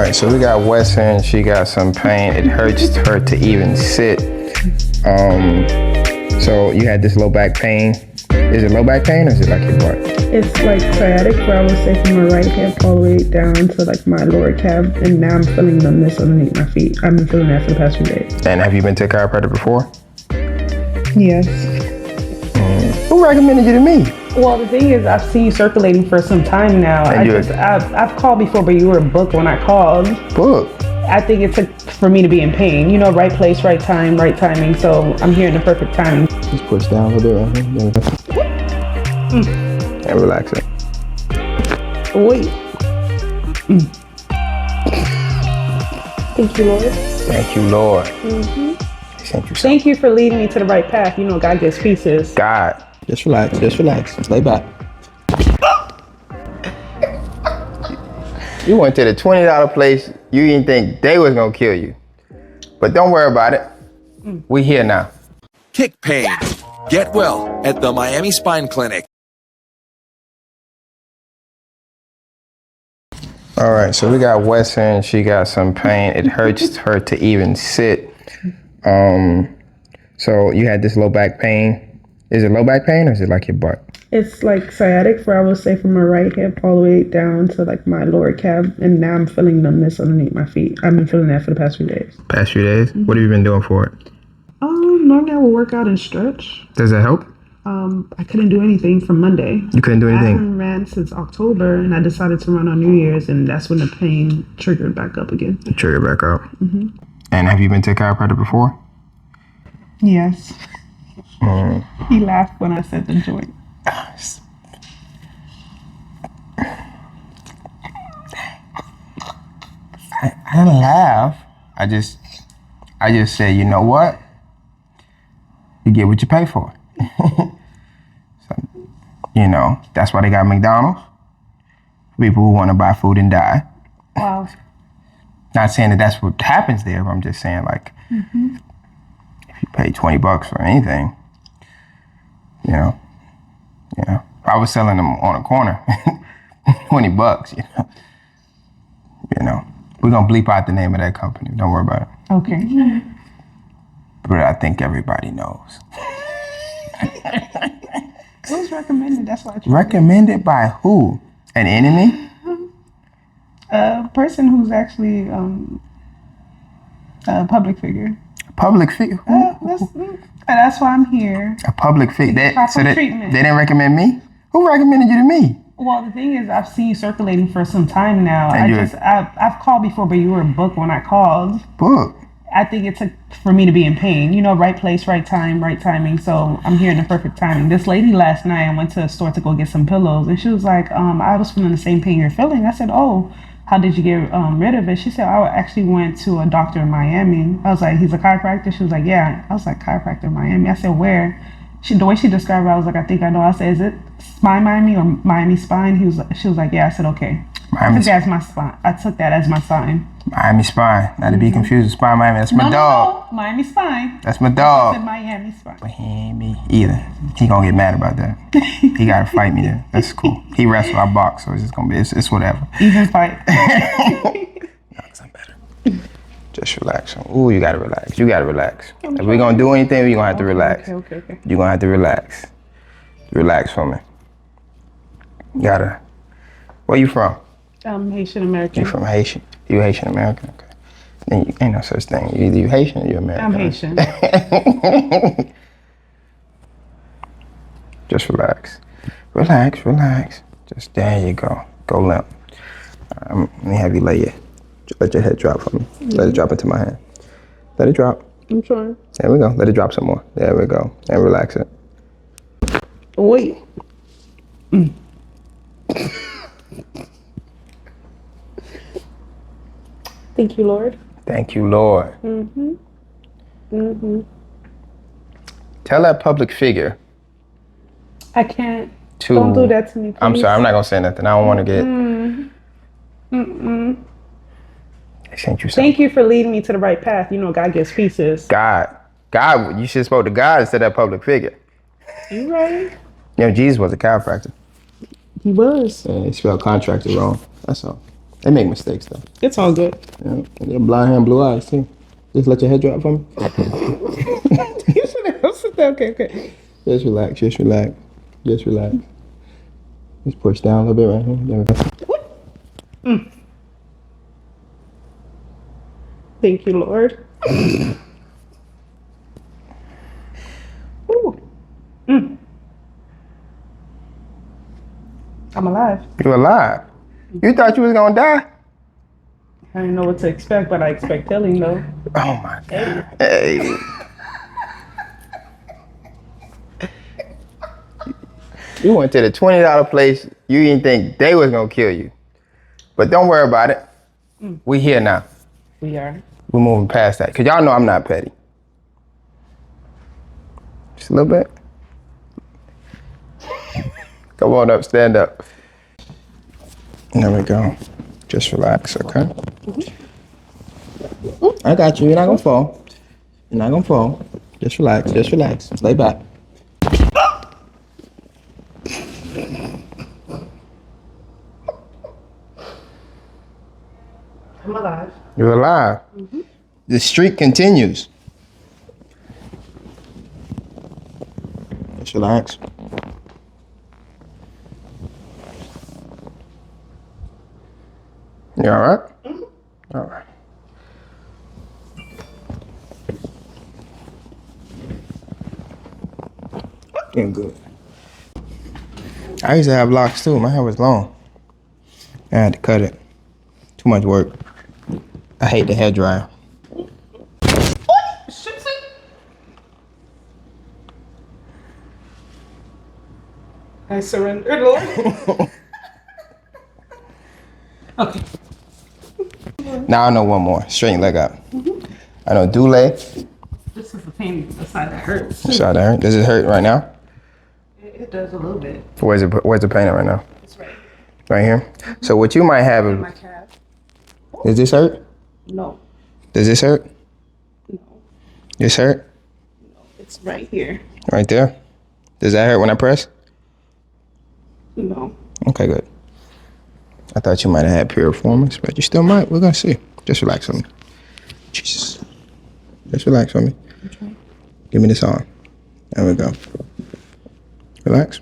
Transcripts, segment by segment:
right, so we got Wesson. She got some pain. It hurts her to even sit. So you had this low back pain. Is it low back pain or is it like your butt? It's like sciatic, where I would say from my right hip all the way down to like my lower calf, and now I'm feeling numbness underneath my feet. I've been feeling that for the past few days. And have you been to a chiropractor before? Yes. Who recommended you to me? Well, the thing is, I've seen you circulating for some time now. I've called before, but you were booked when I called. Booked? I think it took for me to be in pain. You know, right place, right time, right timing. So I'm here in the perfect timing. Just push down a little bit right here. And relax it. Wait. Thank you, Lord. Thank you, Lord. Thank you for leading me to the right path. You know, God gives pieces. God. Just relax. Just relax. Lay back. You went to the $20 place. You didn't think they was gonna kill you. But don't worry about it. We here now. Kick pain. Get well at the Miami Spine Clinic. All right, so we got Wesson. She got some pain. It hurts her to even sit. So you had this low back pain. Is it low back pain or is it like your butt? It's like sciatic, where I would say from my right hip all the way down to like my lower calf, and now I'm feeling numbness underneath my feet. I've been feeling that for the past few days. Past few days? What have you been doing for it? Normally I will work out and stretch. Does that help? I couldn't do anything from Monday. You couldn't do anything? I haven't ran since October, and I decided to run on New Year's, and that's when the pain triggered back up again. Triggered back up. And have you been to a chiropractor before? Yes. He laughed when I said the joint. I didn't laugh. I just said, you know what? You get what you pay for. So, you know, that's why they got McDonald's. People who want to buy food and die. Wow. Not saying that that's what happens there, but I'm just saying, like, if you pay $20 for anything, you know, I was selling them on a corner, $20, you know. We're gonna bleep out the name of that company. Don't worry about it. Okay. But I think everybody knows. Who's recommended? That's why I tried. Recommended by who? An enemy? A person who's actually a public figure. A public figure? That's why I'm here. A public figure. So they treatment. Didn't recommend me? Who recommended you to me? Well, the thing is, I've seen you circulating for some time now. And I've called before, but you were booked when I called. Booked? I think it took for me to be in pain. You know, right place, right time, right timing. So I'm here in the perfect timing. This lady last night, I went to a store to go get some pillows, and she was like, I was feeling the same pain you're feeling. I said, oh, how did you get rid of it? She said, I actually went to a doctor in Miami. I was like, he's a chiropractor? She was like, yeah. I was like, chiropractor in Miami? I said, where? The way she described it, I was like, I think I know. I said, is it Spine Miami or Miami Spine? She was like, yeah. I said, okay. I took that as my spine. I took that as my sign. Miami Spine. Not to be confused with Spine Miami. That's my dog. No. Miami Spine. That's my dog. I said Miami Spine. But he ain't me either. He gonna get mad about that. He gotta fight me there. That's cool. He wrestled, I box, so it's just gonna be, it's whatever. Even fight. No, 'cause I'm better. Just relax. Ooh, you gotta relax. You gotta relax. If we're gonna do anything, we're gonna have to relax. Okay. You're gonna have to relax. Relax for me. You gotta. Where you from? Haitian American. You from Haitian? You Haitian American? Okay. Then you ain't no such thing. Either you Haitian or you American. I'm Haitian. Just relax. Relax. Just there you go. Go limp. Let me have you let your head drop for me. Let it drop into my hand. Let it drop. I'm trying. There we go. Let it drop some more. There we go. And relax it. Wait. Thank you, Lord. Thank you, Lord. Tell that public figure. I can't. Don't do that to me, please. I'm sorry. I'm not gonna say nothing. I don't want to get. They sent you something. Thank you for leading me to the right path. You know, God gives pieces. God. You should have spoke to God instead of that public figure. You right. You know, Jesus was a chiropractor. He was. And he spelled contractor wrong. That's all. They make mistakes though. It's all good. Yeah. They're blind hand, blue eyes too. Just let your head drop for me. You sit there. Okay. Just relax. Just relax. Just relax. Just push down a little bit right here. There we go. Thank you, Lord. Ooh. I'm alive. You're alive. You thought you was gonna die? I didn't know what to expect, but I expect healing though. Oh my God. Hey. You went to the $20 place. You didn't think they was gonna kill you. But don't worry about it. We here now. We are. We're moving past that. Cause y'all know I'm not petty. Just a little bit. Come on up, stand up. There we go. Just relax, okay? I got you. You're not gonna fall. You're not gonna fall. Just relax. Just relax. Lay back. I'm alive. You're alive. The streak continues. Just relax. You all right? All right. Doing good. I used to have locks too. My hair was long. I had to cut it. Too much work. I hate the hair dryer. I surrender, Lord. Okay. Now I know one more. Straighten leg up. I know do leg. This is the pain, the side that hurts. Side that hurt. Does it hurt right now? It does a little bit. Where's the pain at right now? It's right. Right here. So what you might have My is, calf. does this hurt? No. Does this hurt? No. This hurt? It's right here. Right there? Does that hurt when I press? No. Okay, good. I thought you might have had piriformis, but you still might. We're gonna see. Just relax on me. Jesus. Just relax on me. Okay. Give me this arm. There we go. Relax.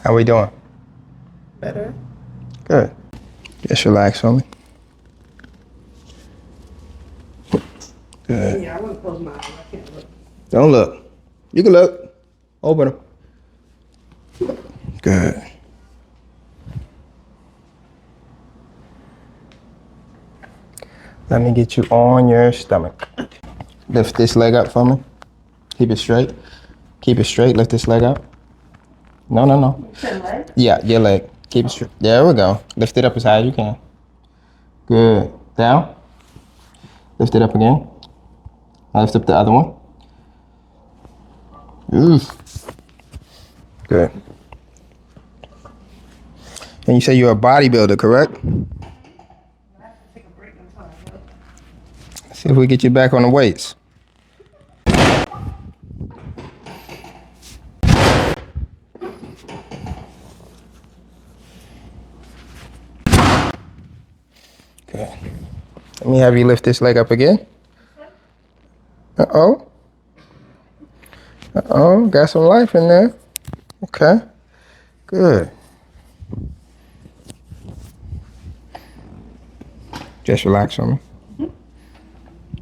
How we doing? Better. Good. Just relax on me. Good. Yeah, I want to close my eyes. I can't look. Don't look. You can look. Open them. Good. Let me get you on your stomach. Lift this leg up for me. Keep it straight. Keep it straight. Lift this leg up. No. Leg? Yeah, your leg. Keep it straight. There we go. Lift it up as high as you can. Good. Down. Lift it up again. Now lift up the other one. Oof. Good. And you say you're a bodybuilder, correct? I have to take a break until I go. See if we get you back on the weights. Good. Let me have you lift this leg up again. Uh-oh. Uh-oh, got some life in there. Okay, good. Just relax on me.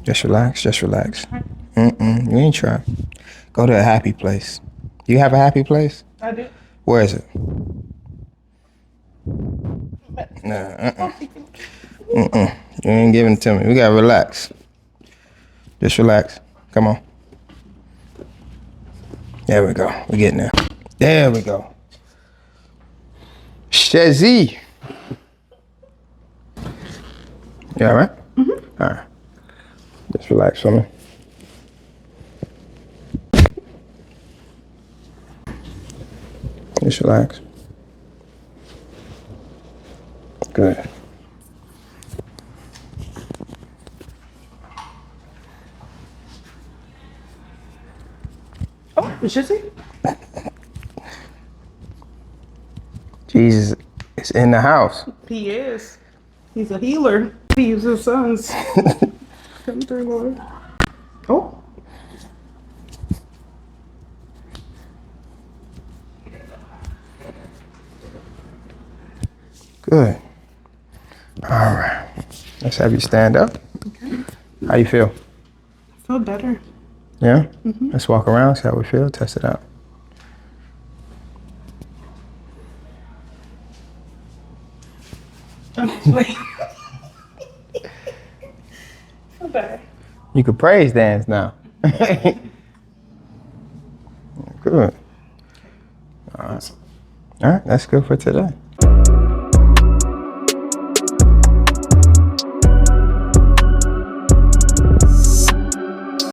Just relax, just relax. You ain't trying. Go to a happy place. Do you have a happy place? I do. Where is it? Nah, You ain't giving it to me. We gotta relax. Just relax. Come on. There we go. We're getting there. There we go. Shazzy. You all right? All right. Just relax for me. Just relax. Good. Oh, should he? Jesus is in the house. He is. He's a healer. He uses sons. Come through, Lord. Oh. Good. All right. Let's have you stand up. Okay. How you feel? I feel better. Yeah? Let's walk around, see how we feel, test it out. Wait. So bad. You could praise dance now. Good. All right. All right, that's good for today.